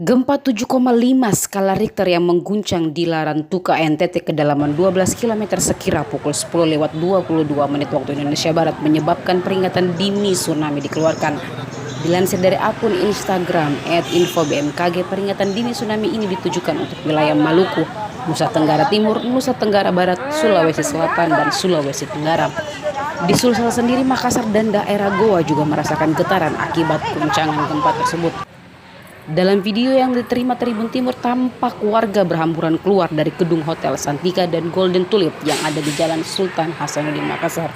Gempa 7,5 skala Richter yang mengguncang di Larantuka, NTT kedalaman 12 km sekira pukul 10:22 waktu Indonesia Barat menyebabkan peringatan dini tsunami dikeluarkan. Dilansir dari akun Instagram @info_bmkg, peringatan dini tsunami ini ditujukan untuk wilayah Maluku, Nusa Tenggara Timur, Nusa Tenggara Barat, Sulawesi Selatan, dan Sulawesi Tenggara. Di Sulsel sendiri, Makassar dan daerah Goa juga merasakan getaran akibat guncangan gempa tersebut. Dalam video yang diterima Tribun Timur, tampak warga berhamburan keluar dari gedung Hotel Santika dan Golden Tulip yang ada di Jalan Sultan Hasanuddin Makassar.